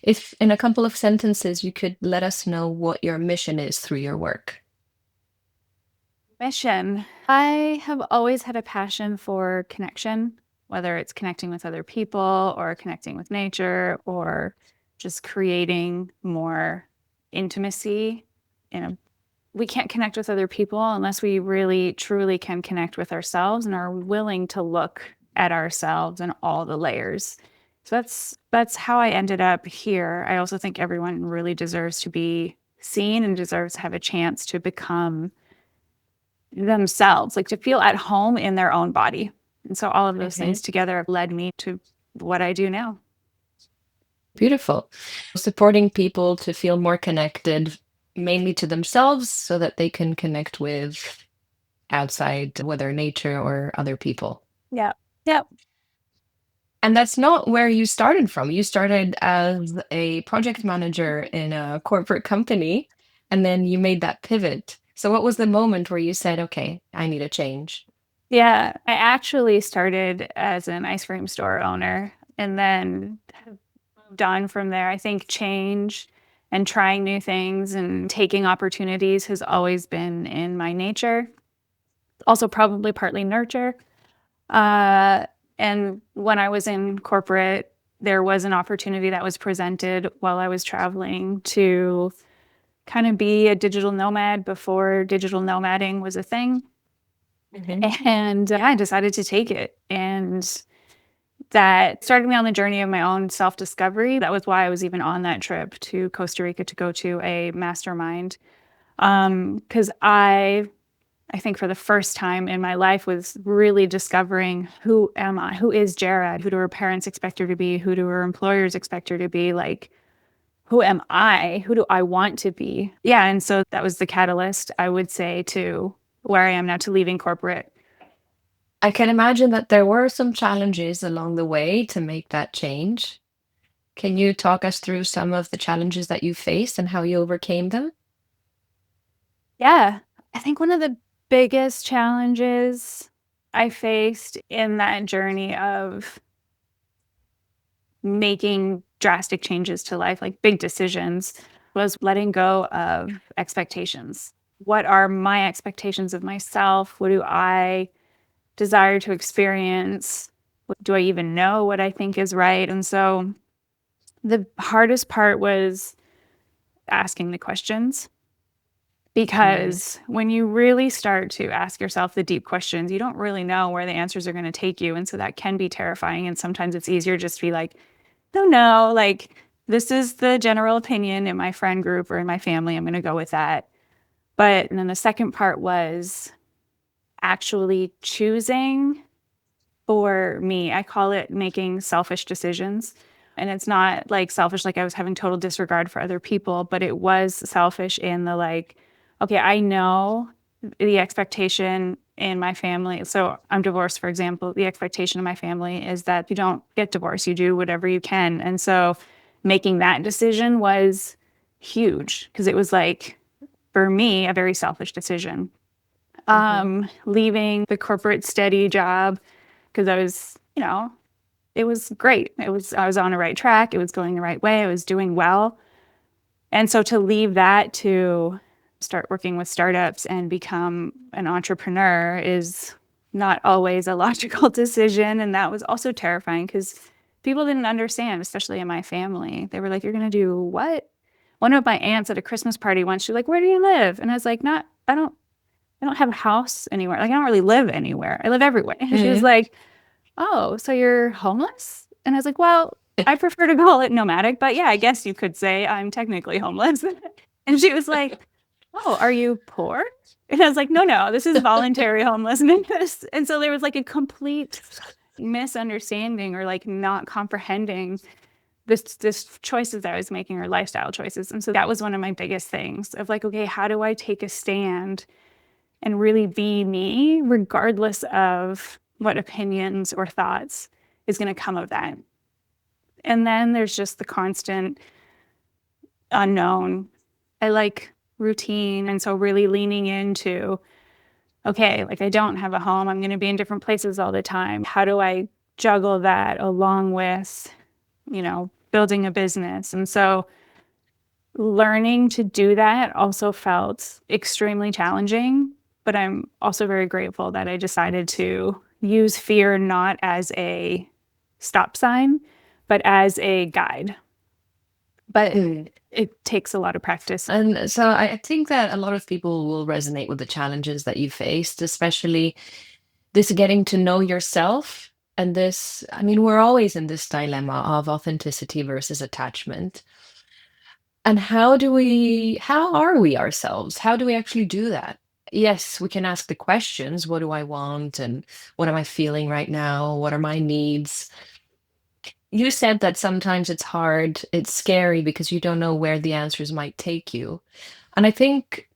If in a couple of sentences you could let us know what your mission is through your work. Mission. I have always had a passion for connection, whether it's connecting with other people or connecting with nature or just creating more intimacy. You know, we can't connect with other people unless we really truly can connect with ourselves and are willing to look at ourselves and all the layers. So that's how I ended up here. I also think everyone really deserves to be seen and deserves to have a chance to become themselves, like to feel at home in their own body. And so all of those Mhm. things together have led me to what I do now. Beautiful. Supporting people to feel more connected, mainly to themselves, so that they can connect with outside, whether nature or other people. Yeah. Yep. And that's not where you started from. You started as a project manager in a corporate company, and then you made that pivot. So, what was the moment where you said, okay, I need a change? Yeah. I actually started as an ice cream store owner and then have moved on from there. I think change and trying new things and taking opportunities has always been in my nature. Also, probably partly nurture. Uh, and when I was in corporate, there was an opportunity that was presented while I was traveling to kind of be a digital nomad before digital nomading was a thing. Mhm. And I decided to take it. And that started me on the journey of my own self discovery. That was why I was even on that trip to Costa Rica to go to a mastermind. Because I think for the first time in my life was really discovering who am I? Who is Jara? Who do her parents expect her to be? Who do her employers expect her to be? Like, who am I? Who do I want to be? Yeah. And so that was the catalyst, I would say, to where I am now, to leaving corporate. I can imagine that there were some challenges along the way to make that change. Can you talk us through some of the challenges that you faced and how you overcame them? Yeah. I think one of the biggest challenges I faced in that journey of making drastic changes to life, like big decisions, was letting go of expectations. What are my expectations of myself? What do I desire to experience? What, do I even know what I think is right? And so the hardest part was asking the questions, Mm. because when you really start to ask yourself the deep questions, you don't really know where the answers are going to take you. And so that can be terrifying. And sometimes it's easier just to be like, don't know, like, this is the general opinion in my friend group or in my family. I'm going to go with that. But and then the second part was actually choosing for me. I call it making selfish decisions. And it's not like selfish, like I was having total disregard for other people, but it was selfish in the like, okay, I know the expectation in my family. So I'm divorced, for example. The expectation in my family is that you don't get divorced, you do whatever you can. And so making that decision was huge because it was like, for me, a very selfish decision. Mhm. Leaving the corporate steady job because I was, it was great. I was on the right track. It was going the right way. I was doing well. And so to leave that to start working with startups and become an entrepreneur is not always a logical decision. And that was also terrifying because people didn't understand, especially in my family. They were like, "You're going to do what?" One of my aunts at a Christmas party once, she's like, "Where do you live?" And I was like, "Not, I don't have a house anywhere. Like, I don't really live anywhere. I live everywhere." And she was Mhm. like, "Oh, so you're homeless?" And I was like, "Well, I prefer to call it nomadic, but yeah, I guess you could say I'm technically homeless." And she was like, "Oh, are you poor?" And I was like, "No, no, this is voluntary homelessness." And so there was like a complete misunderstanding or like not comprehending this choices that I was making or lifestyle choices. And so that was one of my biggest things of like, okay, how do I take a stand and really be me, regardless of what opinions or thoughts is going to come of that. And then there's just the constant unknown. I like routine. And so, really leaning into, okay, like I don't have a home, I'm going to be in different places all the time. How do I juggle that along with, building a business. And so learning to do that also felt extremely challenging, but I'm also very grateful that I decided to use fear not as a stop sign, but as a guide. But Mm. it takes a lot of practice. And so I think that a lot of people will resonate with the challenges that you faced, especially this getting to know yourself. And this, I mean, we're always in this dilemma of authenticity versus attachment. And how are we ourselves? How do we actually do that? Yes, we can ask the questions, what do I want? And what am I feeling right now? What are my needs? You said that sometimes it's hard, it's scary because you don't know where the answers might take you. And I think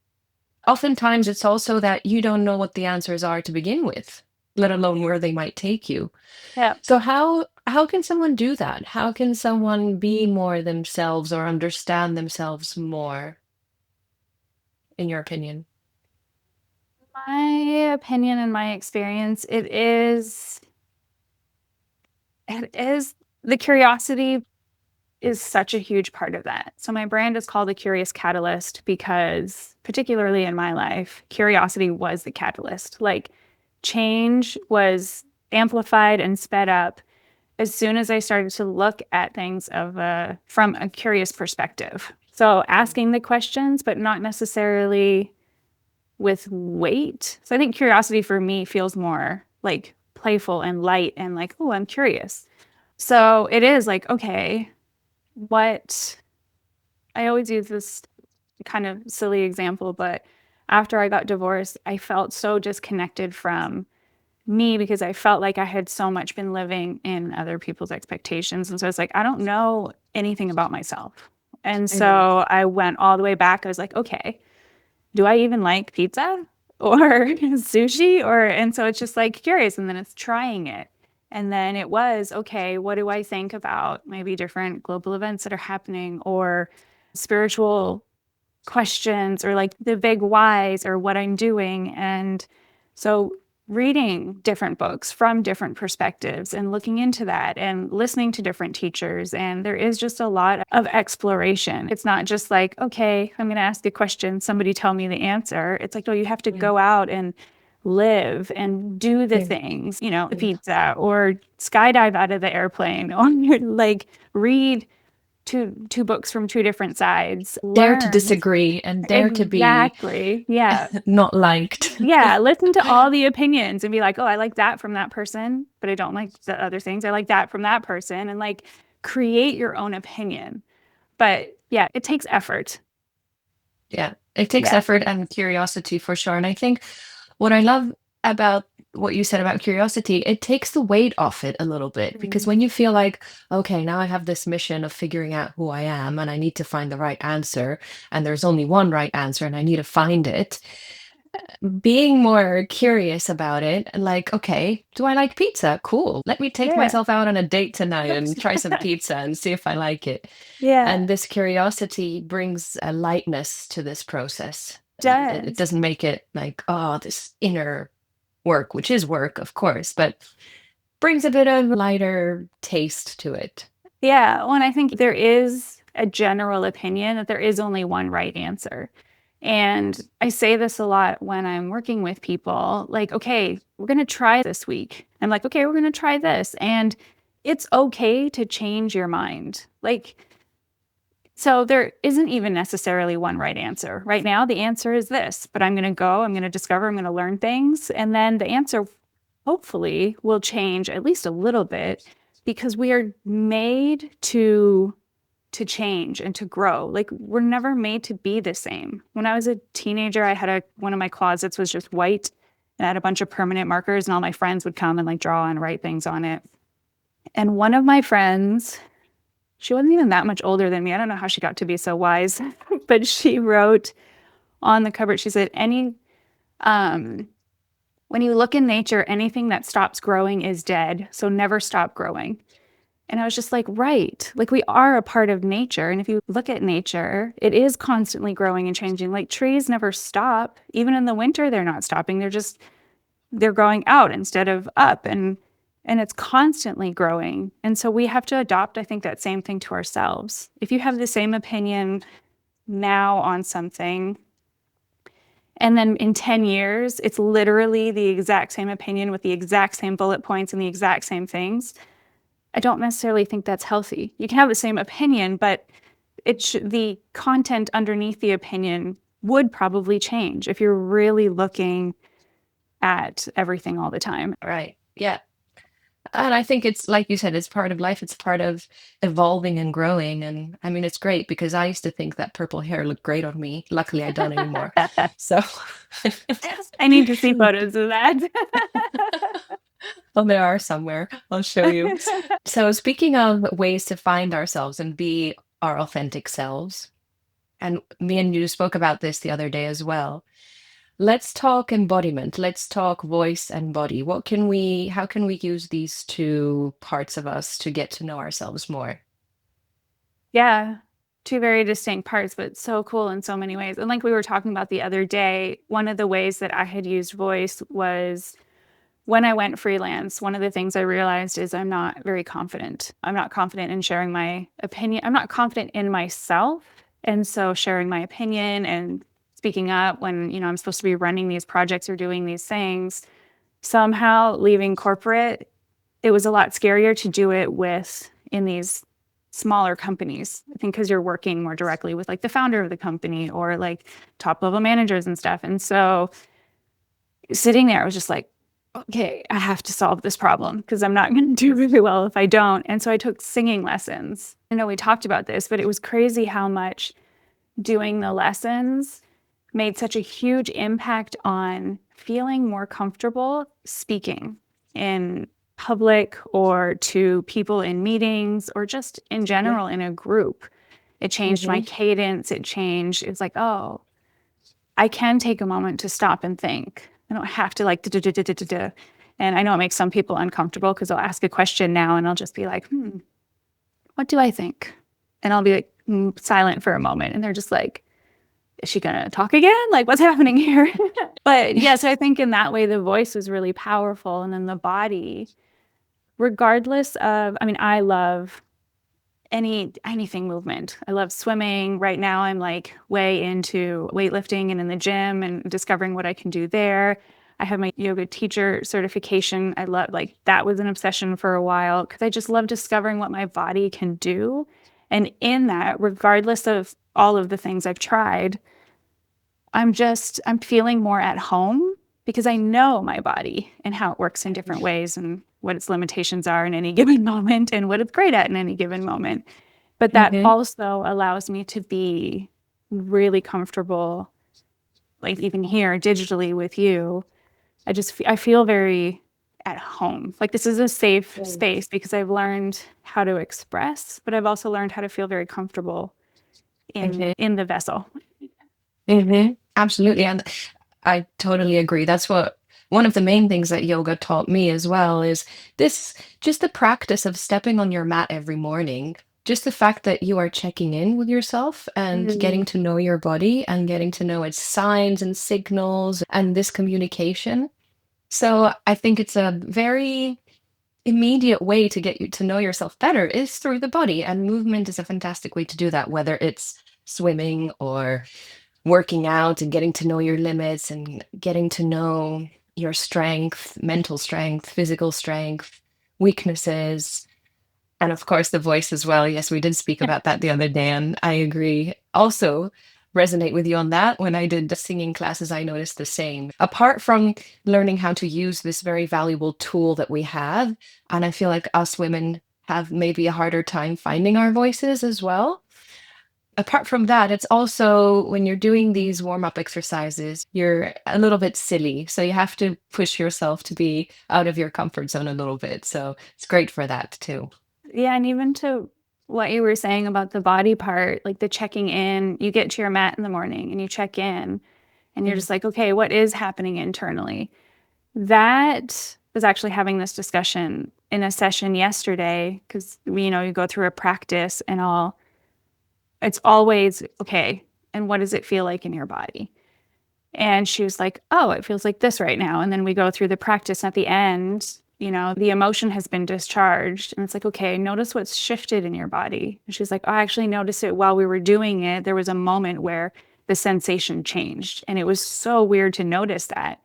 oftentimes it's also that you don't know what the answers are to begin with, let alone where they might take you. Yeah. So how can someone do that? How can someone be more themselves or understand themselves more, in your opinion? My opinion and my experience, it is the curiosity is such a huge part of that. So my brand is called a curious catalyst because particularly in my life, curiosity was the catalyst. Like change was amplified and sped up as soon as I started to look at things from a curious perspective. So asking the questions, but not necessarily with weight. So I think curiosity for me feels more like playful and light and like, oh, I'm curious. So it is like, okay, what I always use this kind of silly example, but after I got divorced, I felt so disconnected from me because I felt like I had so much been living in other people's expectations. And so it's like, I don't know anything about myself. And Mhm. so I went all the way back. I was like, okay, do I even like pizza or sushi? And so it's just like curious. And then it's trying it. And then it was, okay, what do I think about maybe different global events that are happening or spiritual questions or like the big whys or what I'm doing. And so reading different books from different perspectives and looking into that and listening to different teachers. And there is just a lot of exploration. It's not just like, okay, I'm going to ask a question, somebody tell me the answer. It's like, no, you have to Yeah. go out and live and do the Yeah. things, you know, the Yeah. pizza or skydive out of the airplane or like read two books from two different sides. Dare to Learn. disagree and dare to be Exactly. Yeah. not liked. Yeah. Listen to all the opinions and be like, oh, I like that from that person, but I don't like the other things. I like that from that person. And like create your own opinion. But yeah, it takes effort. Yeah, it takes Yeah. effort and curiosity for sure. And I think what I love about what you said about curiosity, it takes the weight off it a little bit because Mhm. when you feel like, okay, now I have this mission of figuring out who I am and I need to find the right answer, and there's only one right answer and I need to find it, being more curious about it, like, okay, do I like pizza? Cool. Let me take Yeah. myself out on a date tonight and try some pizza and see if I like it. Yeah. And this curiosity brings a lightness to this process. It Does. doesn't make it like, oh, this inner work, which is work, of course, but brings a bit of lighter taste to it. Yeah. Well, and I think there is a general opinion that there is only one right answer. And I say this a lot when I'm working with people like, okay, we're going to try this week. I'm like, okay, we're going to try this. And it's okay to change your mind. Like, so there isn't even necessarily one right answer. Right now, the answer is this, but I'm going to go, I'm going to discover, I'm going to learn things. And then the answer hopefully will change at least a little bit because we are made to change and to grow. Like we're never made to be the same. When I was a teenager, I had one of my closets was just white and I had a bunch of permanent markers and all my friends would come and like draw and write things on it. And one of my friends, she wasn't even that much older than me. I don't know how she got to be so wise, but she wrote on the cupboard, she said, um, when you look in nature, anything that stops growing is dead. So never stop growing. And I was just like, right. Like we are a part of nature. And if you look at nature, it is constantly growing and changing. Like trees never stop. Even in the winter, they're not stopping. They're growing out instead of up. and it's constantly growing. And so we have to adopt, I think, that same thing to ourselves. If you have the same opinion now on something, and then in 10 years, it's literally the exact same opinion with the exact same bullet points and the exact same things, I don't necessarily think that's healthy. You can have the same opinion, but the content underneath the opinion would probably change if you're really looking at everything all the time. Right. Yeah. And I think it's like you said, it's part of life. It's part of evolving and growing. And I mean, it's great because I used to think that purple hair looked great on me. Luckily, I don't anymore. So, I need to see photos of that. well, there are somewhere. I'll show you. So, speaking of ways to find ourselves and be our authentic selves, and me and you spoke about this the other day as well. Let's talk embodiment. Let's talk voice and body. How can we use these two parts of us to get to know ourselves more? Yeah, two very distinct parts, but so cool in so many ways. And like we were talking about the other day, one of the ways that I had used voice was when I went freelance. One of the things I realized is I'm not very confident. I'm not confident in sharing my opinion. I'm not confident in myself. And so sharing my opinion and speaking up when, I'm supposed to be running these projects or doing these things, somehow leaving corporate, it was a lot scarier to do it with in these smaller companies. I think because you're working more directly with like the founder of the company or like top level managers and stuff. And so sitting there, I was just like, okay, I have to solve this problem because I'm not going to do really well if I don't. And so I took singing lessons. I know we talked about this, but it was crazy how much doing the lessons made such a huge impact on feeling more comfortable speaking in public or to people in meetings or just in Yeah. general in a group. It changed my Hmm. cadence. It's like, oh, I can take a moment to stop and think. I don't have to like, da, da, da, da, da, da. And I know it makes some people uncomfortable because I'll ask a question now and I'll just be like, what do I think? And I'll be like silent for a moment. And they're just like, is she going to talk again? Like, what's happening here? But yes, I think in that way, the voice was really powerful. And then the body, regardless of, I mean, I love anything movement. I love swimming. Right now I'm like way into weightlifting and in the gym and discovering what I can do there. I have my yoga teacher certification. I love like that was an obsession for a while because I just love discovering what my body can do. And in that, regardless of all of the things I've tried, I'm feeling more at home because I know my body and how it works in different ways and what its limitations are in any given moment and what it's great at in any given moment. But that Hmm. also allows me to be really comfortable, like even here digitally with you. I feel very at home. Like this is a safe space because I've learned how to express, but I've also learned how to feel very comfortable Hmm. in the vessel. Hmm. Absolutely. And I totally agree. That's what one of the main things that yoga taught me as well is this just the practice of stepping on your mat every morning. Just the fact that you are checking in with yourself and getting to know your body and getting to know its signs and signals and this communication. So I think it's a very immediate way to get you to know yourself better is through the body. And movement is a fantastic way to do that, whether it's swimming or working out and getting to know your limits and getting to know your strength, mental strength, physical strength, weaknesses, and of course the voice as well. Yes, we did speak about that the other day, and I agree. Also, resonate with you on that. When I did the singing classes, I noticed the same. Apart from learning how to use this very valuable tool that we have, and I feel like us women have maybe a harder time finding our voices as well. Apart from that, it's also when you're doing these warm up exercises, you're a little bit silly. So you have to push yourself to be out of your comfort zone a little bit. So it's great for that too. Yeah, and even to what you were saying about the body part, like the checking in, you get to your mat in the morning and you check in and you're Mhm. just like, okay, what is happening internally? That was actually having this discussion in a session yesterday because you go through a practice and it's always okay. And what does it feel like in your body? And she was like, oh, it feels like this right now. And then we go through the practice at the end. the emotion has been discharged. And it's like, okay, notice what's shifted in your body. And she's like, oh, I actually noticed it while we were doing it. There was a moment where the sensation changed. And it was so weird to notice that.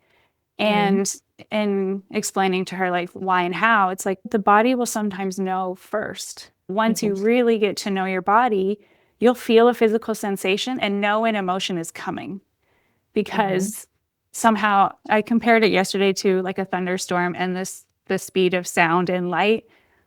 Mm-hmm. And explaining to her like why and how, it's like the body will sometimes know first. Once you really get to know your body, you'll feel a physical sensation and know an emotion is coming Mm-hmm. because somehow I compared it yesterday to like a thunderstorm and the speed of sound and light.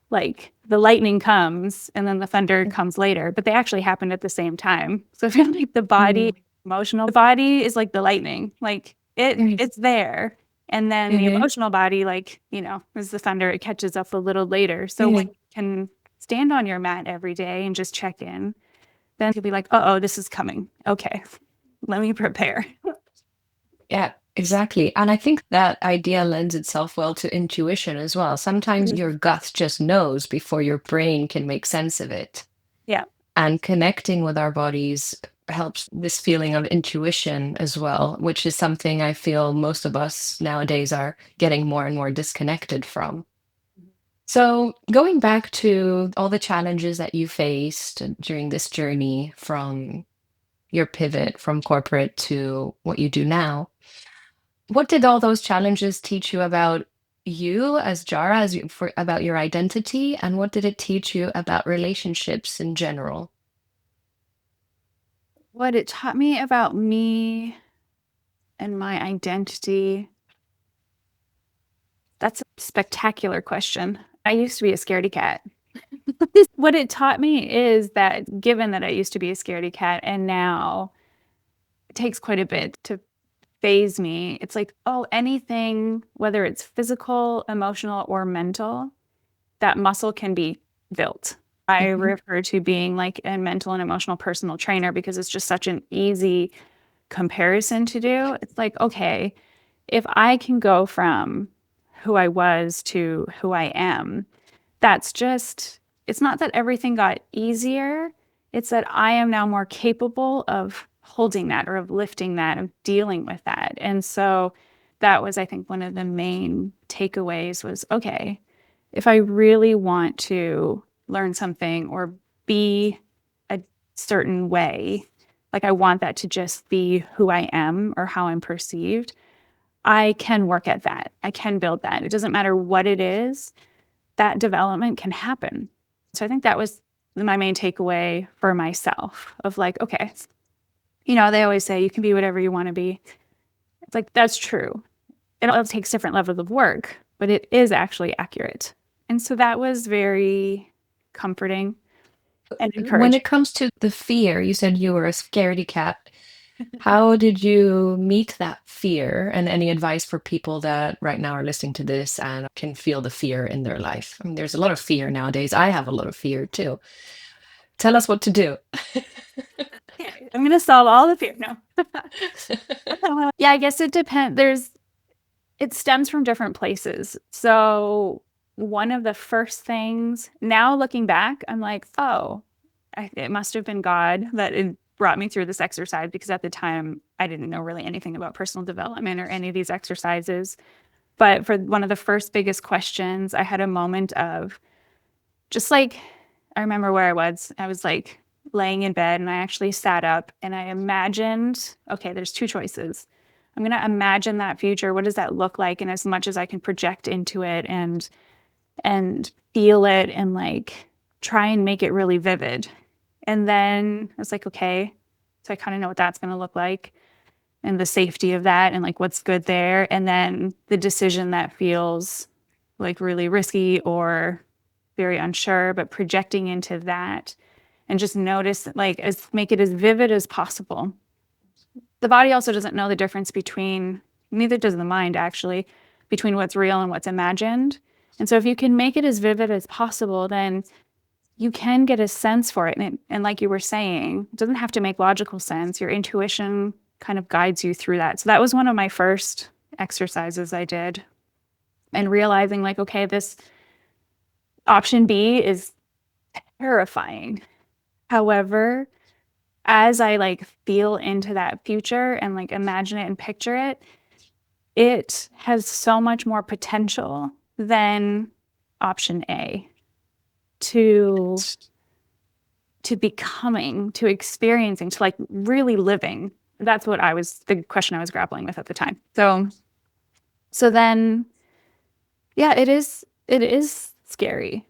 Like the lightning comes and then the thunder comes later, but they actually happened at the same time. So I feel like the body, emotional body is like the lightning. Like it's there. And then the Mm-hmm. emotional body, like, is the thunder, it catches up a little later. So when Mm-hmm. you can stand on your mat every day and just check in, then you'll be like, oh, this is coming. Okay, let me prepare. Yeah, exactly. And I think that idea lends itself well to intuition as well. Sometimes your gut just knows before your brain can make sense of it. Yeah. And connecting with our bodies helps this feeling of intuition as well, which is something I feel most of us nowadays are getting more and more disconnected from. So, going back to all the challenges that you faced during this journey from your pivot from corporate to what you do now, what did all those challenges teach you about you as Jara, about your identity, and what did it teach you about relationships in general? What it taught me about me and my identity, that's a spectacular question. I used to be a scaredy cat. What it taught me is that given that I used to be a scaredy cat and now it takes quite a bit to phase me, it's like, oh, anything, whether it's physical, emotional, or mental, that muscle can be built. I Mhm. refer to being like a mental and emotional personal trainer because it's just such an easy comparison to do. It's like, okay, if I can go from who I was to who I am, that's just, it's not that everything got easier. It's that I am now more capable of holding that or of lifting that, of dealing with that. And so that was, I think, one of the main takeaways was, okay, if I really want to learn something or be a certain way, like I want that to just be who I am or how I'm perceived, I can work at that. I can build that. It doesn't matter what it is, that development can happen. So I think that was my main takeaway for myself of like, okay, they always say you can be whatever you want to be. It's like, that's true. It all takes different levels of work, but it is actually accurate. And so that was very comforting and When encouraging. it comes to the fear, you said you were a scaredy cat. How did you meet that fear? And any advice for people that right now are listening to this and can feel the fear in their life? I mean, there's a lot of fear nowadays. I have a lot of fear too. Tell us what to do. I'm going to solve all the fear. No. Yeah, I guess it depends. It stems from different places. So, one of the first things, now looking back, I'm like, oh, it must have been God that it brought me through this exercise because at the time I didn't know really anything about personal development or any of these exercises. But for one of the first biggest questions, I had a moment of just like, I remember where I was. I was like laying in bed and I actually sat up and I imagined, okay, there's two choices. I'm going to imagine that future. What does that look like? And as much as I can project into it and feel it and like try and make it really vivid. And then I was like, okay, so I kind of know what that's going to look like and the safety of that and like what's good there. And then the decision that feels like really risky or very unsure, but projecting into that and just notice, like, make it as vivid as possible. The body also doesn't know the difference between, neither does the mind actually, between what's real and what's imagined. And so if you can make it as vivid as possible, then you can get a sense for it. And like you were saying, it doesn't have to make logical sense. Your intuition kind of guides you through that. So that was one of my first exercises I did. And realizing, like, okay, this option B is terrifying. However, as I like feel into that future and like imagine it and picture it, it has so much more potential then option A, to becoming, to experiencing, to like really living. That's what the question I was grappling with at the time. So then, yeah, it is scary.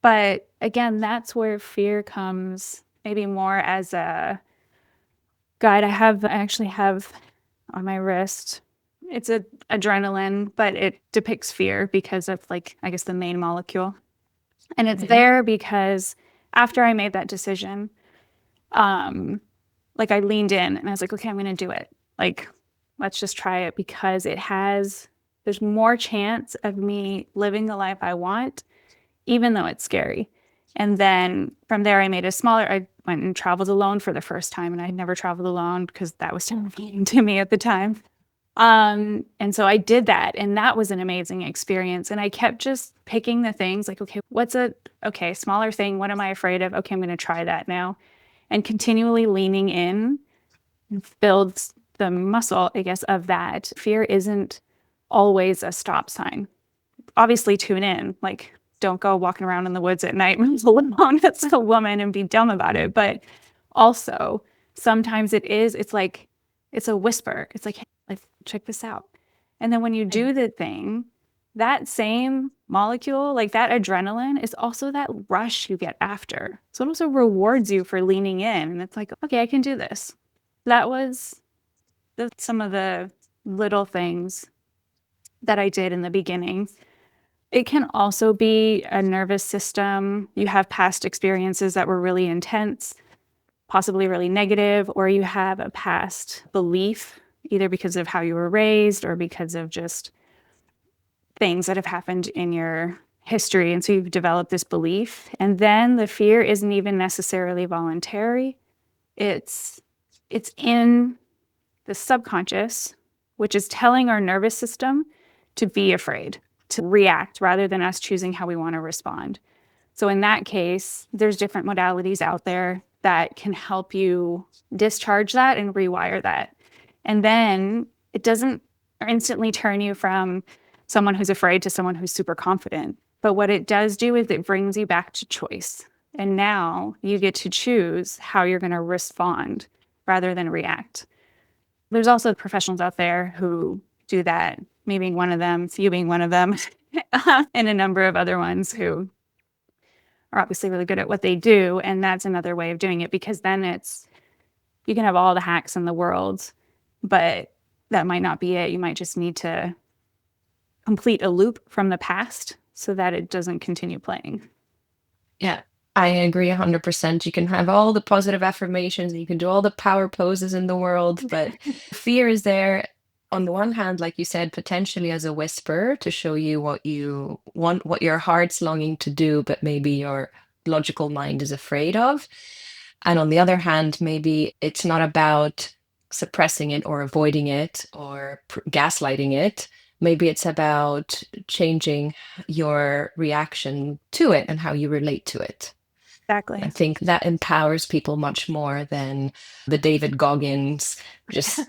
But again, that's where fear comes maybe more as a guide. I actually have on my wrist. It's a adrenaline, but it depicts fear because of like, I guess the main molecule. And it's Mhm. there because after I made that decision, um, like I leaned in and I was like, okay, I'm going to do it. Like, let's just try it because there's more chance of me living the life I want, even though it's scary. And then from there, I went and traveled alone for the first time. And I'd never traveled alone because that was terrifying to me at the time. And so I did that, and that was an amazing experience. And I kept just picking the things like, okay, smaller thing. What am I afraid of? Okay, I'm going to try that now. And continually leaning in builds the muscle, I guess, of that. Fear isn't always a stop sign. Obviously, tune in. Like, don't go walking around in the woods at night alone as a woman and be dumb about it. But also, sometimes it's like, it's a whisper. It's like, hey, like, check this out. And then when you do the thing, that same molecule, like that adrenaline, is also that rush you get after. So it also rewards you for leaning in. And it's like, okay, I can do this. That was some of the little things that I did in the beginning. It can also be a nervous system. You have past experiences that were really intense, possibly really negative, or you have a past belief, either because of how you were raised or because of just things that have happened in your history. And so you've developed this belief. And then the fear isn't even necessarily voluntary. It's it's in the subconscious, which is telling our nervous system to be afraid, to react rather than us choosing how we want to respond. So in that case, there's different modalities out there that can help you discharge that and rewire that. And then it doesn't instantly turn you from someone who's afraid to someone who's super confident. But what it does do is it brings you back to choice. And now you get to choose how you're going to respond rather than react. There's also professionals out there who do that, me being one of them, you being one of them, and a number of other ones who are obviously really good at what they do. And that's another way of doing it because then you can have all the hacks in the world, but that might not be it. You might just need to complete a loop from the past so that it doesn't continue playing. Yeah, I agree 100%. You can have all the positive affirmations, and you can do all the power poses in the world, but fear is there on the one hand, like you said, potentially as a whisper to show you what you want, what your heart's longing to do, but maybe your logical mind is afraid of. And on the other hand, maybe it's not about suppressing it or avoiding it or gaslighting it. Maybe it's about changing your reaction to it and how you relate to it. I Exactly. think that empowers people much more than the David Goggins just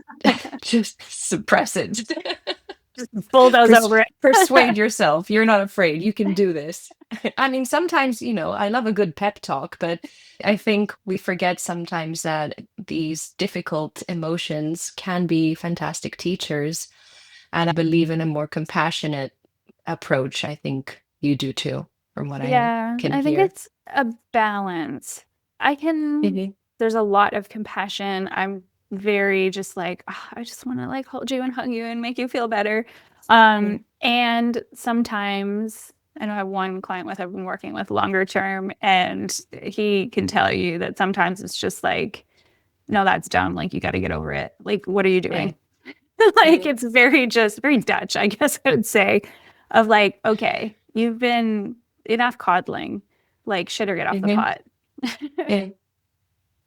just suppress it. Just bulldoze over Persuade it. yourself. You're not afraid. You can do this. I mean, sometimes, I love a good pep talk, but I think we forget sometimes that these difficult emotions can be fantastic teachers. And I believe in a more compassionate approach. I think you do too, from what I Yeah, can I think hear. it's a balance. Mhm. There's a lot of compassion. I'm very just like, "Ah, I just want to like hold you and hug you and make you feel better." Mm. And sometimes I know I have one client with I've been working with longer term, and he can tell you that sometimes it's just like, no, that's dumb. Like, you got to get over it. Like, what are you Yeah. doing? Like, Mhm. it's very Dutch, I guess I would say, of like, okay, you've been enough coddling, like shit or get off the Mhm. pot. Yeah.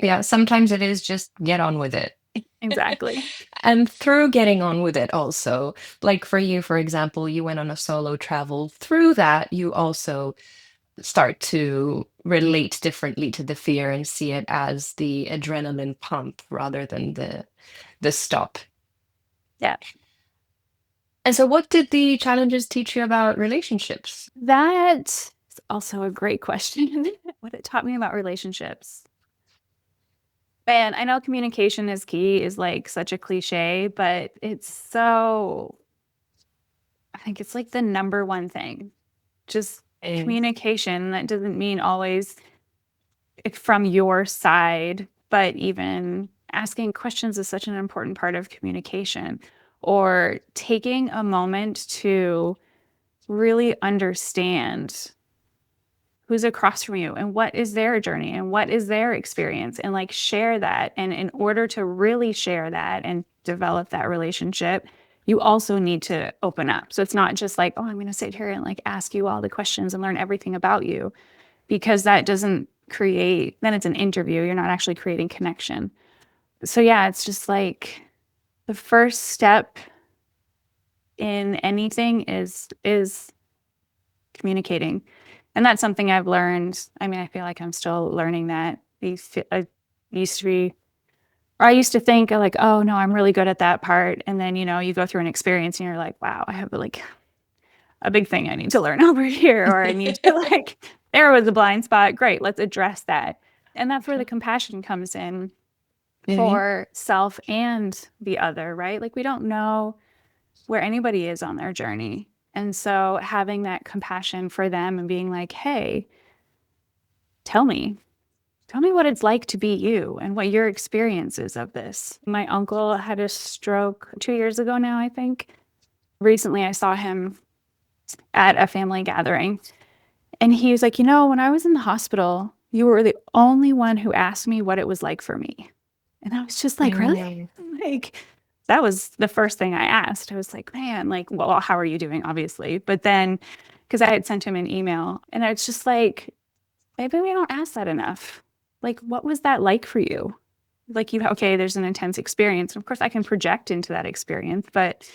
Yeah. Sometimes it is just get on with it. Exactly. And through getting on with it also, like for you, for example, you went on a solo travel. Through that, you also start to relate differently to the fear and see it as the adrenaline pump rather than the stop. Yeah. And so what did the challenges teach you about relationships? That is also a great question. What it taught me about relationships. Man, I know communication is key is like such a cliche, but I think it's like the number one thing. Just Eh, communication. That doesn't mean always from your side, but even asking questions is such an important part of communication, or taking a moment to really understand who's across from you and what is their journey and what is their experience, and like share that. And in order to really share that and develop that relationship, you also need to open up. So it's not just like, oh, I'm going to sit here and like ask you all the questions and learn everything about you, because that doesn't create, then it's an interview. You're not actually creating connection. So yeah, it's just like the first step in anything is communicating. And that's something I've learned. I mean, I feel like I'm still learning that. I used to be, or I used to think like, oh no, I'm really good at that part. And then, you go through an experience and you're like, wow, I have like a big thing I need to learn over here, or I need to like, there was a blind spot. Great, let's address that. And that's where the compassion comes in mhm. for self and the other, right? Like we don't know where anybody is on their journey. And so having that compassion for them and being like, hey, tell me, tell me what it's like to be you and what your experience is of this. My uncle had a stroke 2 years ago now, I think. Recently, I saw him at a family gathering, and he was like, when I was in the hospital, you were the only one who asked me what it was like for me. And I was just like, really? Mm, Like, that was the first thing I asked. I was like, man, like, well, how are you doing? Obviously. But then, because I had sent him an email, and I was just like, maybe we don't ask that enough. Like, what was that like for you? Like, okay, there's an intense experience. And of course, I can project into that experience, but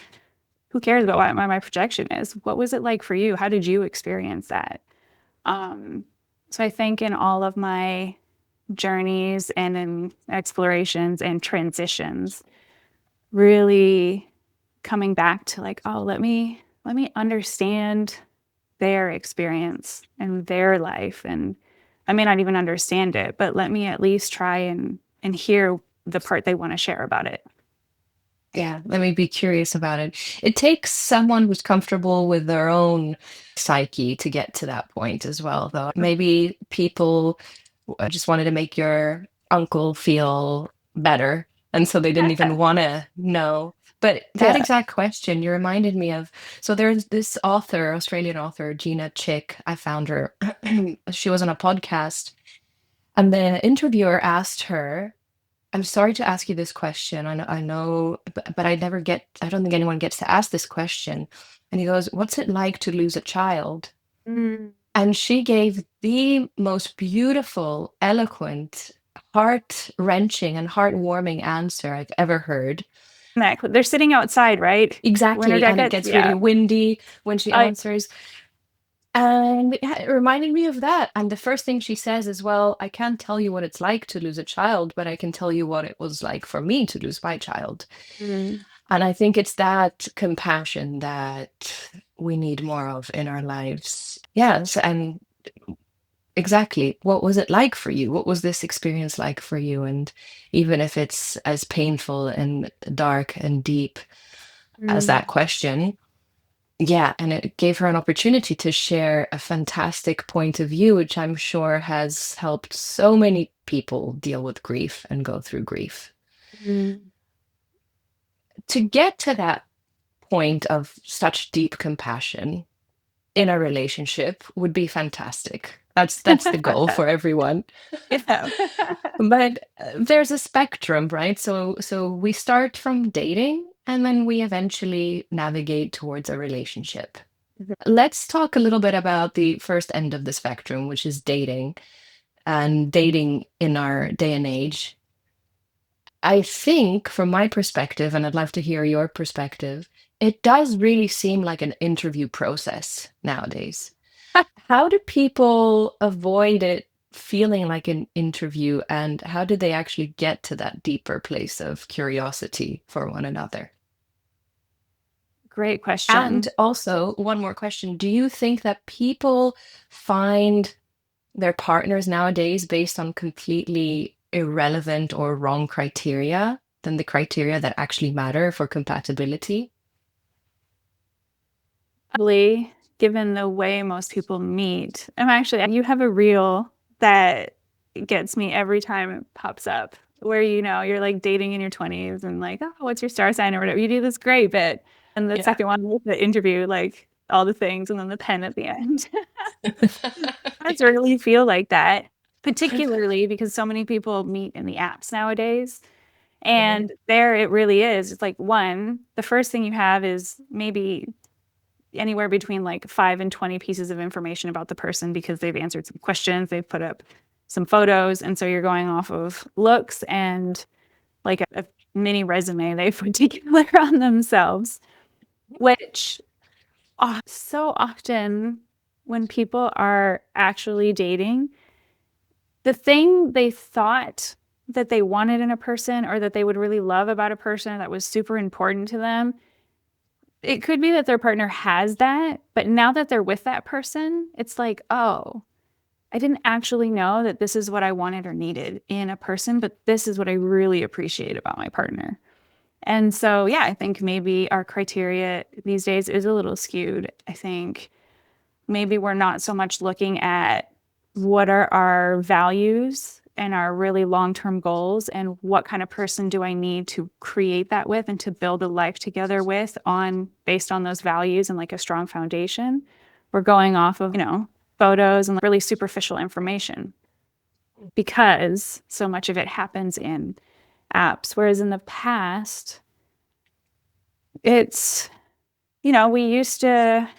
who cares about what my projection is? What was it like for you? How did you experience that? Um, so I think in all of my journeys and in explorations and transitions, really coming back to like, oh, let me understand their experience and their life. And I may not even understand it, but let me at least try and hear the part they want to share about it. yeah, let me be curious about it. It takes someone who's comfortable with their own psyche to get to that point as well, though. Maybe people just wanted to make your uncle feel better, and so they didn't even want to know. But that Yeah. exact question you reminded me of. So there's this author, Australian author, Gina Chick. I found her. She was on a podcast, and the interviewer asked her, I'm sorry to ask you this question. I know, but I don't think anyone gets to ask this question. And he goes, what's it like to lose a child? Mm. And she gave the most beautiful, eloquent, heart wrenching, and heartwarming answer I've ever heard. They're sitting outside, right? Winter Exactly. And it jackets. gets really Yeah. windy when she I answers. And it reminded me of that. And the first thing she says is, well, I can't tell you what it's like to lose a child, but I can tell you what it was like for me to lose my child. mm, And I think it's that compassion that we need more of in our lives. Yes. And exactly, what was it like for you? What was this experience like for you? And even if it's as painful and dark and deep as mm, that question, yeah, and it gave her an opportunity to share a fantastic point of view, which I'm sure has helped so many people deal with grief and go through grief. mm. To get to that point of such deep compassion in a relationship would be fantastic. That's the goal for everyone. Yeah. But there's a spectrum, right? So we start from dating and then we eventually navigate towards a relationship. Let's talk a little bit about the first end of the spectrum, which is dating and dating in our day and age. I think, from my perspective, and I'd love to hear your perspective, it does really seem like an interview process nowadays. How do people avoid it feeling like an interview, and how do they actually get to that deeper place of curiosity for one another? Great And question. also, one more question. Do you think that people find their partners nowadays based on completely irrelevant or wrong criteria than the criteria that actually matter for compatibility? Probably, given the way most people meet. You have a reel that gets me every time it pops up where you're like dating in your 20s and like, oh, what's your star sign or whatever. You do this great bit. And the Yeah. second one with the interview, like all the things, and then the pen at the end. I really feel like that, particularly because so many people meet in the apps nowadays. Mhm. And there it really is. It's like one, the first thing you have is maybe anywhere between like 5 and 20 pieces of information about the person because they've answered some questions, they've put up some photos. And so you're going off of looks and like a mini resume they've put together on themselves, which so often when people are actually dating, the thing they thought that they wanted in a person or that they would really love about a person that was super important to them, it could be that their partner has that, but now that they're with that person, it's like, oh, I didn't actually know that this is what I wanted or needed in a person, but this is what I really appreciate about my partner. And so, yeah, I think maybe our criteria these days is a little skewed. I think maybe we're not so much looking at what are our values and our really long-term goals and what kind of person do I need to create that with and to build a life together with on based on those values and like a strong foundation. We're going off of, photos and really superficial information because so much of it happens in apps. Whereas in the past, it's, we used to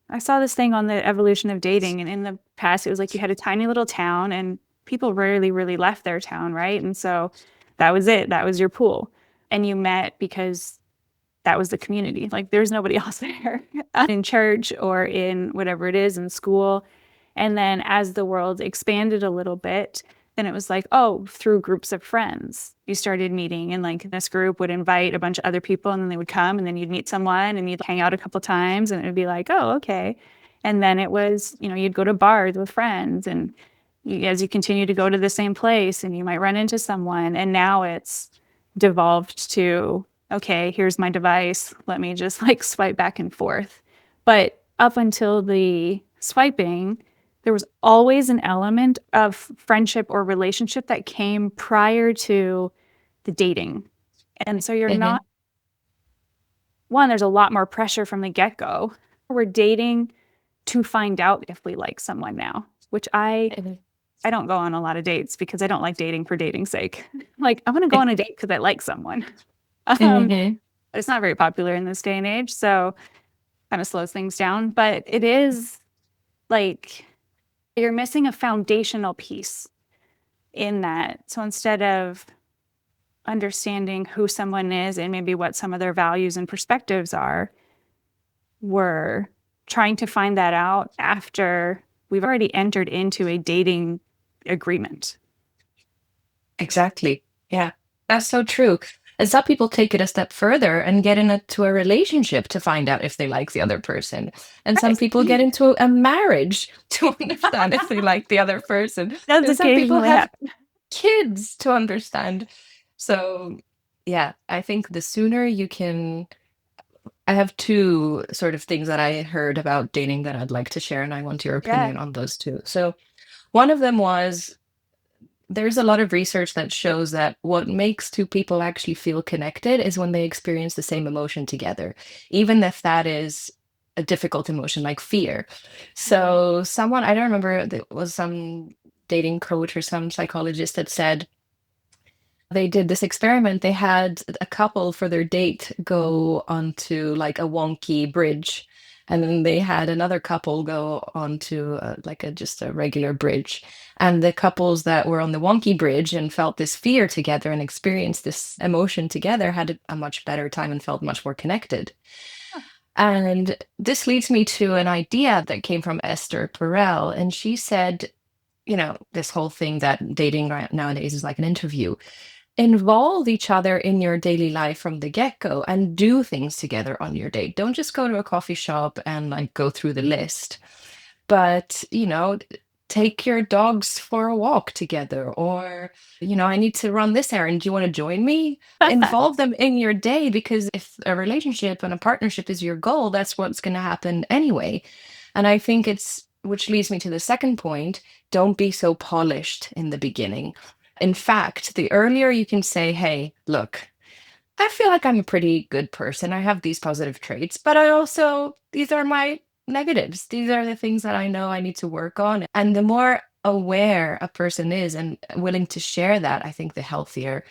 I saw this thing on the evolution of dating, and in the past, it was like you had a tiny little town, and people rarely really left their town, right? And so that was it. That was your pool. And you met because that was the community. Like there's nobody else there in church or in whatever it is in school. And then as the world expanded a little bit, then it was like, oh, through groups of friends, you started meeting, and like this group would invite a bunch of other people, and then they would come, and then you'd meet someone, and you'd hang out a couple times, and it would be like, oh, okay. And then it was, you'd go to bars with friends, and as you continue to go to the same place, and you might run into someone, and now it's devolved to, okay, here's my device. Let me just like swipe back and forth. But up until the swiping, there was always an element of friendship or relationship that came prior to the dating. And so you're not, Mhm. one, there's a lot more pressure from the get go. We're dating to find out if we like someone now, which Mhm. I don't go on a lot of dates because I don't like dating for dating's sake. Like I want to go on a date because I like someone. Mhm. But it's not very popular in this day and age, so kind of slows things down. But it is like you're missing a foundational piece in that. So instead of understanding who someone is and maybe what some of their values and perspectives are, we're trying to find that out after we've already entered into a dating agreement. Exactly. Yeah, that's so true. And some people take it a step further and get into a relationship to find out if they like the other person. And some Right. people get into a marriage to understand if they like the other person. Does And some people occasionally have happen. kids to understand. So, yeah, I think the sooner you can. I have two sort of things that I heard about dating that I'd like to share, and I want your Yeah. opinion on those two. So, one of them was there's a lot of research that shows that what makes two people actually feel connected is when they experience the same emotion together, even if that is a difficult emotion like fear. So, someone, I don't remember, there was some dating coach or some psychologist that said they did this experiment. They had a couple for their date go onto like a wonky bridge, and then they had another couple go onto like a just a regular bridge. And the couples that were on the wonky bridge and felt this fear together and experienced this emotion together had a much better time and felt much more connected. And this leads me to an idea that came from Esther Perel, and she said, this whole thing that dating nowadays is like an interview. involve each other in your daily life from the get-go and do things together on your date. Don't just go to a coffee shop and like go through the list, but take your dogs for a walk together, or I need to run this errand. Do you want to join me? Involve them in your day, because if a relationship and a partnership is your goal, that's what's going to happen anyway. And I think which leads me to the second point, don't be so polished in the beginning. In fact, the earlier you can say, hey, look, I feel like I'm a pretty good person. I have these positive traits, but these are my negatives. These are the things that I know I need to work on. And the more aware a person is and willing to share that, I think the healthier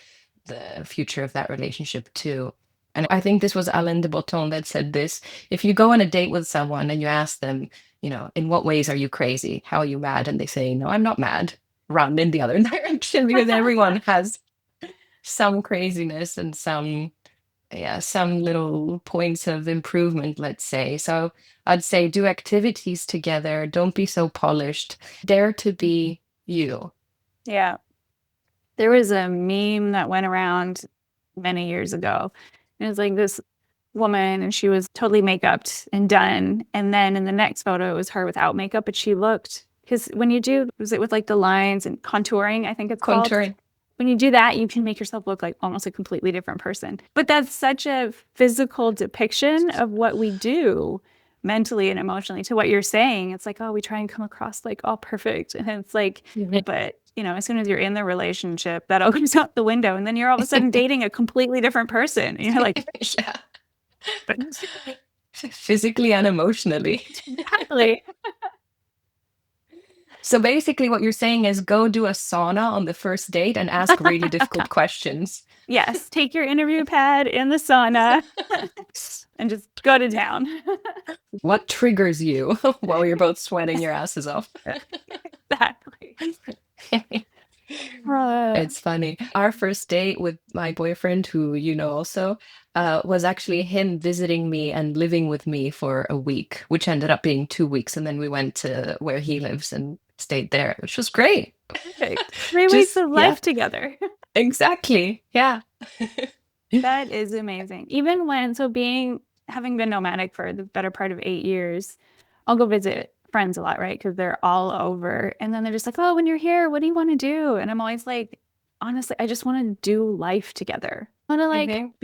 the future of that relationship too. And I think this was Alain de Botton that said this. If you go on a date with someone and you ask them, in what ways are you crazy? How are you mad? And they say, no, I'm not mad. Run in the other direction, because everyone has some craziness and some little points of improvement, let's say. So I'd say do activities together. Don't be so polished. Dare to be you. Yeah. There was a meme that went around many years ago. And it was like this woman, and she was totally makeuped and done. And then in the next photo, it was her without makeup, but she looked, because when you do, was it with like the lines and contouring, I think it's called? Contouring. When you do that, you can make yourself look like almost a completely different person. But that's such a physical depiction of what we do mentally and emotionally. To what you're saying, it's like, oh, we try and come across like all perfect. And it's like, but as soon as you're in the relationship, that all goes out the window. And then you're all of a sudden dating a completely different person. And you're like, Yeah. but Physically and emotionally. exactly. So basically, what you're saying is go do a sauna on the first date and ask really difficult questions. Yes, take your interview pad in the sauna and just go to town. What triggers you while you're both sweating your asses off? Exactly. It's funny. Our first date with my boyfriend, who also, was actually him visiting me and living with me for a week, which ended up being 2 weeks. And then we went to where he lives and stayed there, which was great. Perfect. 3 weeks Just, of yeah, life together. exactly. Yeah. That is amazing. Even having been nomadic for the better part of 8 years, I'll go visit friends a lot, right? Because they're all over. And then they're just like, oh, when you're here, what do you want to do? And I'm always like, honestly, I just want to do life together. I want to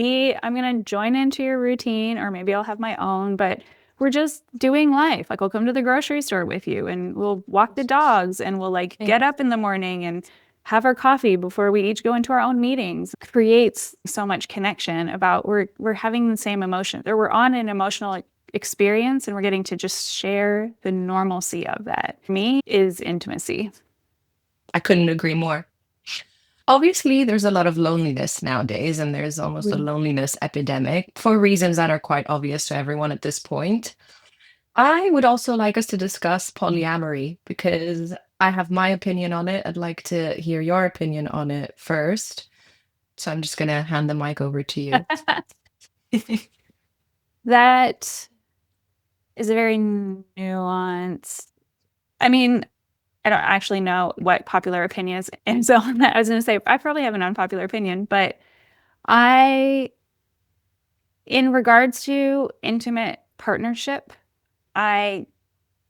Mhm. I'm going to join into your routine, or maybe I'll have my own, but we're just doing life. Like, I'll come to the grocery store with you, and we'll walk the dogs, and we'll like Yeah. get up in the morning and have our coffee before we each go into our own meetings. Creates so much connection about we're having the same emotion, or we're on an emotional experience, and we're getting to just share the normalcy of that. For me, is intimacy. I couldn't agree more. Obviously, there's a lot of loneliness nowadays, and there's almost a loneliness epidemic for reasons that are quite obvious to everyone at this point. I would also like us to discuss polyamory, because I have my opinion on it. I'd like to hear your opinion on it first. So I'm just going to hand the mic over to you. That is a very nuanced. I mean, I don't actually know what popular opinion is. And so I was going to say, I probably have an unpopular opinion, but I, in regards to intimate partnership, I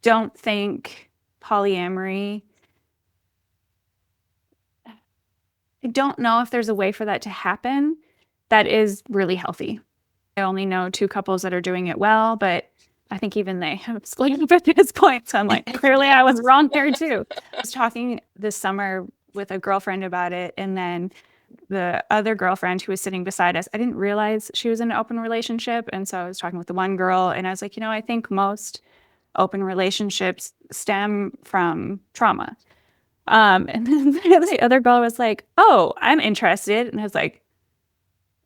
don't think polyamory, I don't know if there's a way for that to happen that is really healthy. I only know two couples that are doing it well, but I think even they have split up at this point. So I'm like, clearly I was wrong there too. I was talking this summer with a girlfriend about it, and then the other girlfriend who was sitting beside us, I didn't realize she was in an open relationship. And so I was talking with the one girl, and I was like, I think most open relationships stem from trauma. And then the other girl was like, oh, I'm interested. And I was like,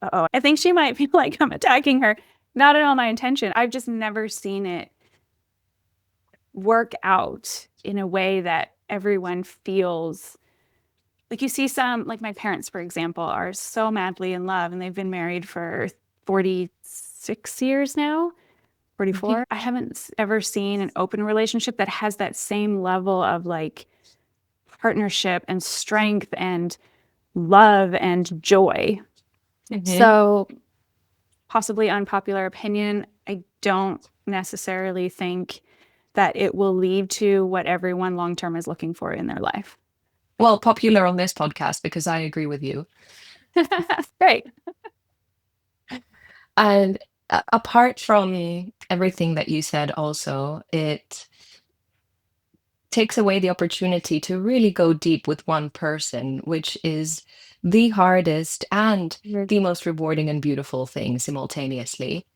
uh-oh, I think she might feel like I'm attacking her. Not at all my intention. I've just never seen it work out in a way that everyone feels like. You see some, like my parents, for example, are so madly in love, and they've been married for 46 years now, 44. I haven't ever seen an open relationship that has that same level of like partnership and strength and love and joy. Mhm. So, possibly unpopular opinion, I don't necessarily think that it will lead to what everyone long term is looking for in their life. Well, popular on this podcast because I agree with you. Great. And apart from everything that you said, also, it takes away the opportunity to really go deep with one person, which is the hardest and the most rewarding and beautiful thing simultaneously.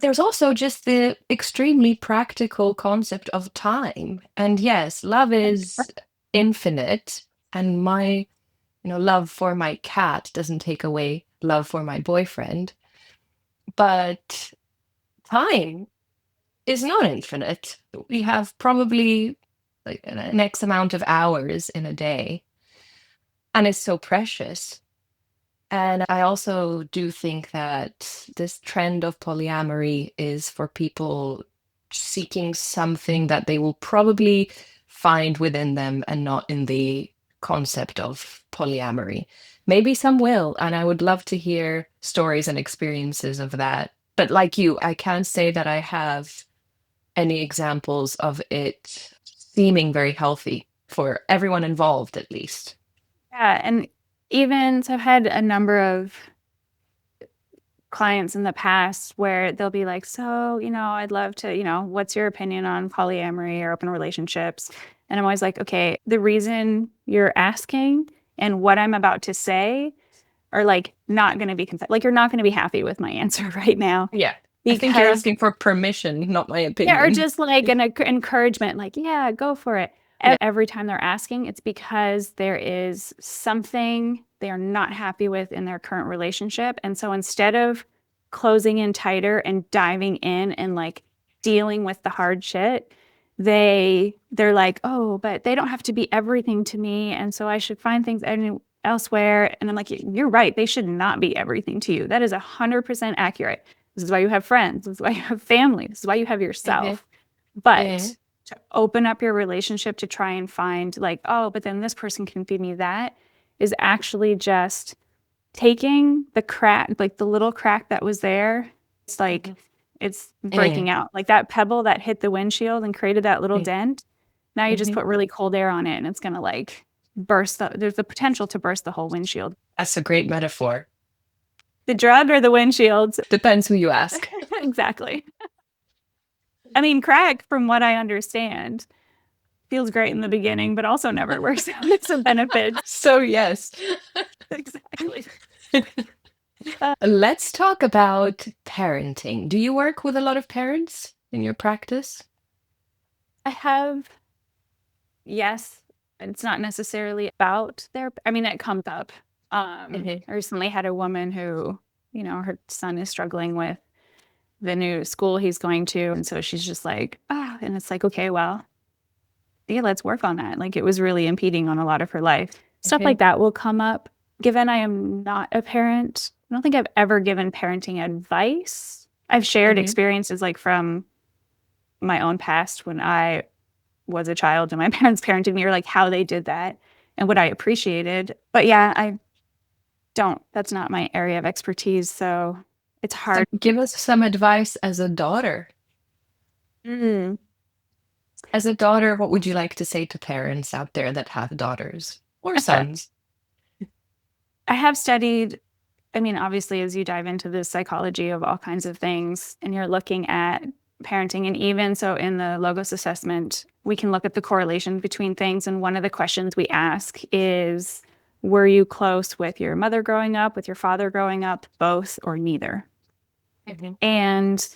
There's also just the extremely practical concept of time. And yes, love is infinite, and my, love for my cat doesn't take away love for my boyfriend, but time is not infinite. We have probably like an X amount of hours in a day, and it's so precious. And I also do think that this trend of polyamory is for people seeking something that they will probably find within them and not in the concept of polyamory. Maybe some will, and I would love to hear stories and experiences of that. But like you, I can't say that I have any examples of it seeming very healthy for everyone involved, at least. Yeah, and even so I've had a number of clients in the past where they'll be like, so, I'd love to, what's your opinion on polyamory or open relationships? And I'm always like, okay, the reason you're asking and what I'm about to say are like not going to be like you're not going to be happy with my answer right now Yeah. I think you're because asking for permission, not my yeah, or opinion. just like an encouragement, like, yeah, go for it. Yeah. Every time they're asking, it's because there is something they are not happy with in their current relationship. And so instead of closing in tighter and diving in and like dealing with the hard shit, they're like, oh, but they don't have to be everything to me. And so I should find things elsewhere. And I'm like, you're right. They should not be everything to you. That is 100% accurate. This is why you have friends. This is why you have family. This is why you have Mhm. yourself. Mhm. But to open up your relationship to try and find, like, oh, but then this person can feed me that is actually just taking the crack, like the little crack that was there. It's like Mhm. it's breaking Mhm. out. Like that pebble that hit the windshield and created that little dent. Now you just Mhm. put really cold air on it and it's going to like there's the potential to burst the whole windshield. That's a great metaphor. The drug or the windshield? Depends who you ask. Exactly. I mean, crack, from what I understand, feels great in the beginning, but also never works out as a benefit. So, yes. Exactly. Let's talk about parenting. Do you work with a lot of parents in your practice? I have, yes, it's not necessarily about their, I mean, it comes up. Mhm. I recently had a woman who, her son is struggling with the new school he's going to. And so she's just like, ah, and it's like, okay, well, yeah, let's work on that. Like it was really impeding on a lot of her life. Stuff Mhm. like that will come up. Given I am not a parent, I don't think I've ever given parenting advice. I've shared Mhm. experiences like from my own past when I was a child and my parents parented me, or like how they did that and what I appreciated. But yeah, I don't, that's not my area of expertise. So it's So, hard. give us some advice as a daughter. Mm. As a daughter, what would you like to say to parents out there that have daughters or sons? I have studied, I mean, obviously, as you dive into the psychology of all kinds of things and you're looking at parenting, and even so in the Logos assessment, we can look at the correlation between things. And one of the questions we ask is, were you close with your mother growing up, with your father growing up, both, or neither? Mhm. And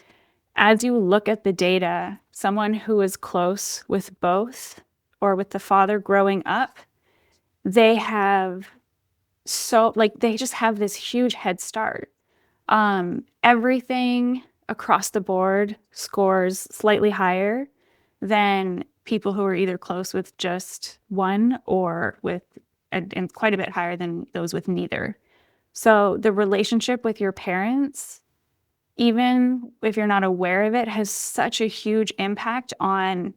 as you look at the data, someone who is close with both or with the father growing up, they have so like they just have this huge head start. Everything across the board scores slightly higher than people who are either close with just one or with and quite a bit higher than those with neither. So the relationship with your parents, even if you're not aware of it, has such a huge impact on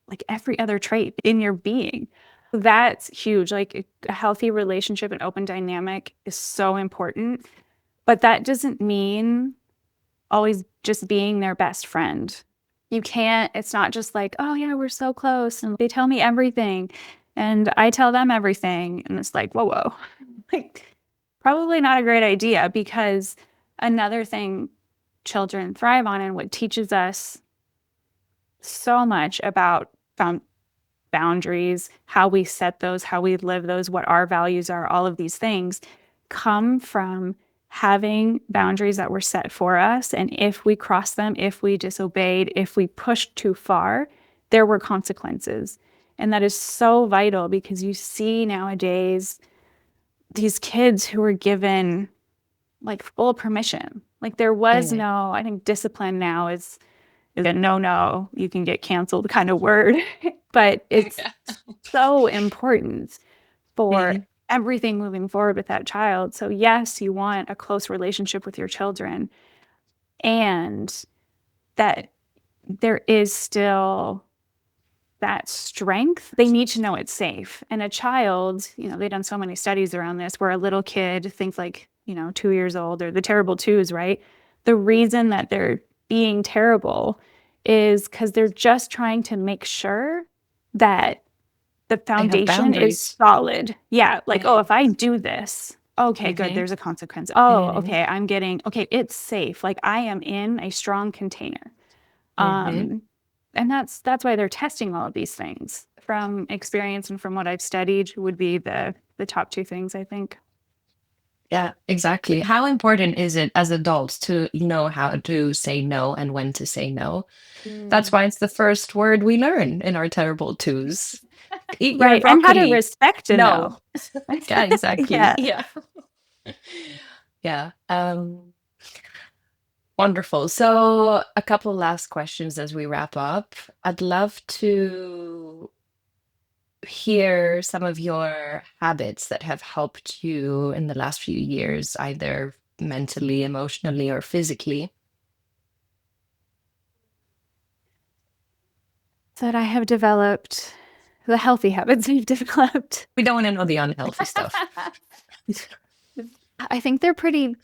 like every other trait in your being. That's huge. Like a healthy relationship and open dynamic is so important. But that doesn't mean always just being their best friend. You can't, it's not just like, oh yeah, we're so close and they tell me everything and I tell them everything. And it's like, whoa, whoa. Like, probably not a great idea because another thing children thrive on and what teaches us so much about boundaries, how we set those, how we live those, what our values are, all of these things come from having boundaries that were set for us. And if we crossed them, if we disobeyed, if we pushed too far, there were consequences. And that is so vital because you see nowadays these kids who are given like full permission. Like there was Mm. no, I think discipline now is a no, you can get canceled kind of word. But it's Yeah. so important for Mm. everything moving forward with that child. So, yes, you want a close relationship with your children and that there is still that strength. They need to know it's safe. And a child, they've done so many studies around this where a little kid thinks like, 2 years old or the terrible twos, right? The reason that they're being terrible is because they're just trying to make sure that the I have foundation is boundaries. solid. Yeah, like, oh, Mm. if I do this, okay, good, Mm-hmm. there's a consequence. Oh, Mm-hmm. okay, okay, it's safe. Like I am in a strong container. Mm-hmm. Um, and that's why they're testing all of these things. From experience and from what I've studied would be the top two things, I think. Yeah, exactly. How important is it as adults to know how to say no and when to say no? That's Mm. why it's the first word we learn in our terrible twos. Eat your Right. And how to broccoli. respect a No. no. Yeah, exactly. Yeah. Yeah. Yeah. Wonderful. So, a couple last questions as we wrap up. I'd love to hear some of your habits that have helped you in the last few years, either mentally, emotionally, or physically. That I have developed the healthy habits I've developed. We don't want to know the unhealthy stuff. I think they're pretty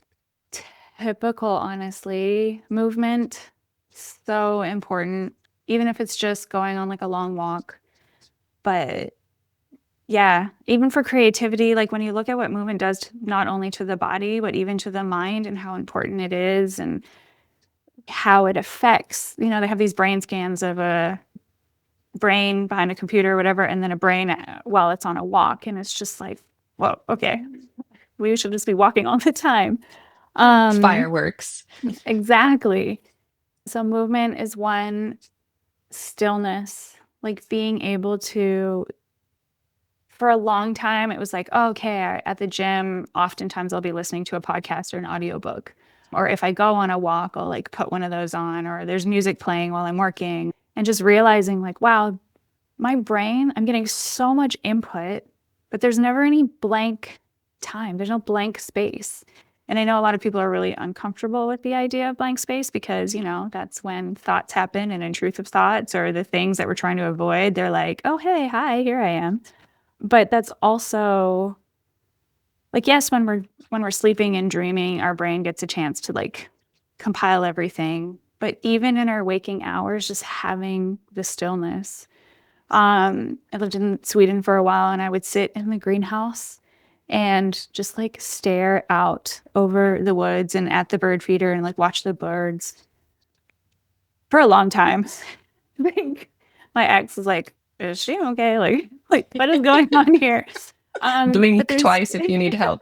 typical, honestly. Movement, so important, even if it's just going on like a long walk. But yeah, even for creativity, like when you look at what movement does not only to the body, but even to the mind and how important it is and how it affects, they have these brain scans of a brain behind a computer or whatever, and then a brain while it's on a walk. And it's just like, well, okay, we should just be walking all the time. Um, Fireworks. exactly. So movement is one, stillness, like being able to, for a long time, it was like, oh, okay, at the gym, oftentimes I'll be listening to a podcast or an audiobook. Or if I go on a walk, I'll like put one of those on, or there's music playing while I'm working. And just realizing, like, wow, my brain, I'm getting so much input, but there's never any blank time. There's no blank space. And I know a lot of people are really uncomfortable with the idea of blank space because, that's when thoughts happen and intrusive thoughts or the things that we're trying to avoid. They're like, oh, hey, hi, here I am. But that's also like, yes, when we're sleeping and dreaming, our brain gets a chance to like compile everything. But even in our waking hours, just having the stillness. I lived in Sweden for a while and I would sit in the greenhouse and just like stare out over the woods and at the bird feeder and like watch the birds for a long time. I think my ex was like, is she okay? Like what is going on here? But Blink there's twice if you need help.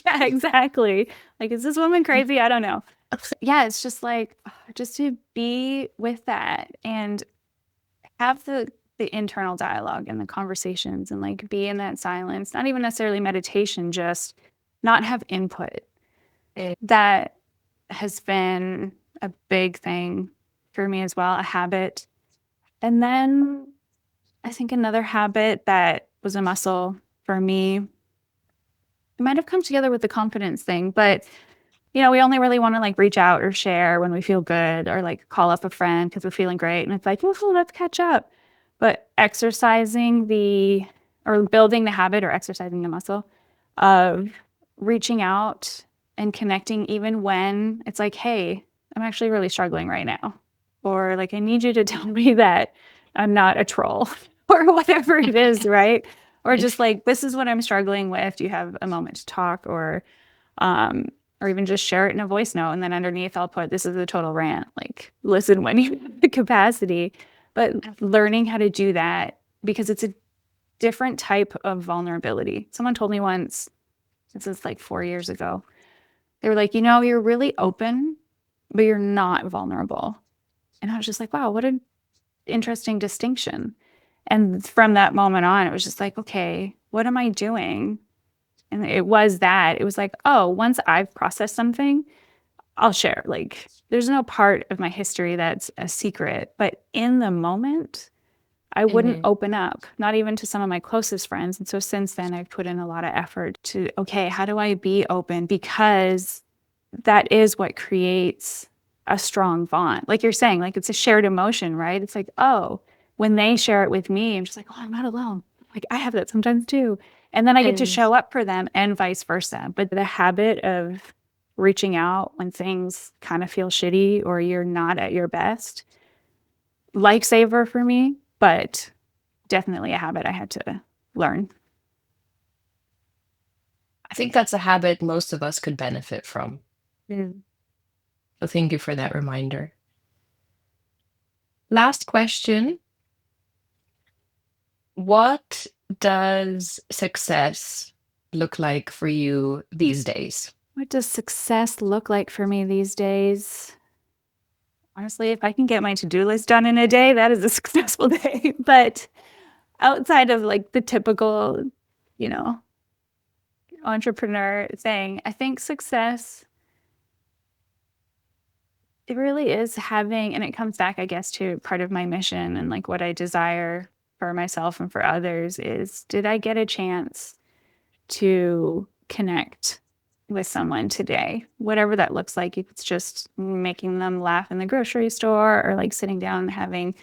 yeah, exactly. Like, is this woman crazy? I don't know. Yeah, it's just like just to be with that and have the internal dialogue and the conversations and like be in that silence, not even necessarily meditation, just not have input. Mm. That has been a big thing for me as well, a habit. And then I think another habit that was a muscle for me, it might have come together with the confidence thing, but we only really want to like reach out or share when we feel good or like call up a friend because we're feeling great. And it's like, well, let's catch up. But exercising or building the habit or exercising the muscle of reaching out and connecting even when it's like, hey, I'm actually really struggling right now. Or like, I need you to tell me that I'm not a troll or whatever it is, right? Or just like, this is what I'm struggling with. Do you have a moment to talk? Um, or even just share it in a voice note. And then underneath, I'll put, this is a total rant. Like, listen when you have the capacity. But learning how to do that because it's a different type of vulnerability. Someone told me once, this is like 4 years ago, they were like, you're really open, but you're not vulnerable. And I was just like, wow, what an interesting distinction. And from that moment on, it was just like, okay, what am I doing? And it was that. It was like, oh, once I've processed something, I'll share. Like, there's no part of my history that's a secret. But in the moment, I wouldn't Mhm. open up, not even to some of my closest friends. And so since then, I've put in a lot of effort to, okay, how do I be open? Because that is what creates a strong bond. Like you're saying, like it's a shared emotion, right? It's like, oh, when they share it with me, I'm just like, oh, I'm not alone. Like I have that sometimes too. And then I get to Mhm. show up for them and vice versa. But the habit of reaching out when things kind of feel shitty or you're not at your best, lifesaver for me, but definitely a habit I had to learn. I think that's a habit most of us could benefit from. Mm. So thank you for that reminder. Last question. What does success look like for you these days? What does success look like for me these days? Honestly, if I can get my to-do list done in a day, that is a successful day. But outside of like the typical, you know, entrepreneur thing, I think success, it really is having, and it comes back, I guess, to part of my mission and like what I desire for myself and for others is did I get a chance to connect with someone today, whatever that looks like. If it's just making them laugh in the grocery store or like sitting down and having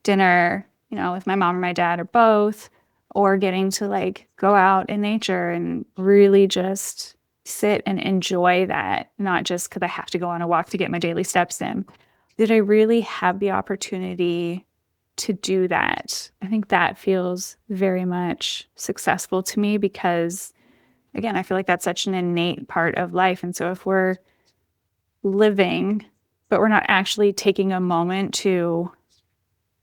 dinner, with my mom or my dad or both, or getting to like go out in nature and really just sit and enjoy that, not just because I have to go on a walk to get my daily steps in. Did I really have the opportunity to do that? I think that feels very much successful to me because again, I feel like that's such an innate part of life. And so if we're living, but we're not actually taking a moment to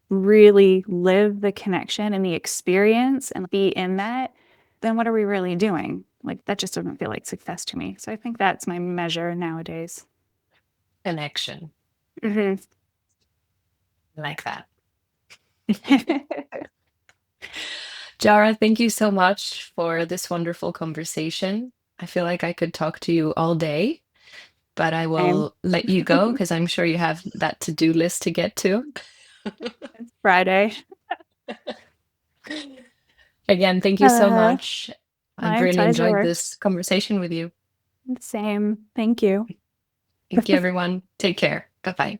really live the connection and the experience and be in that, then what are we really doing? Like that just doesn't feel like success to me. So I think that's my measure nowadays. Connection. Mhm. I like that. Jara, thank you so much for this wonderful conversation. I feel like I could talk to you all day, but I Same. will let you go because I'm sure you have that to-do list to get to. It's Friday. Again, thank you so Uh, much. I've my really enjoyed pleasure. this conversation with you. Same. Thank you. Thank you, everyone. Take care. Bye bye.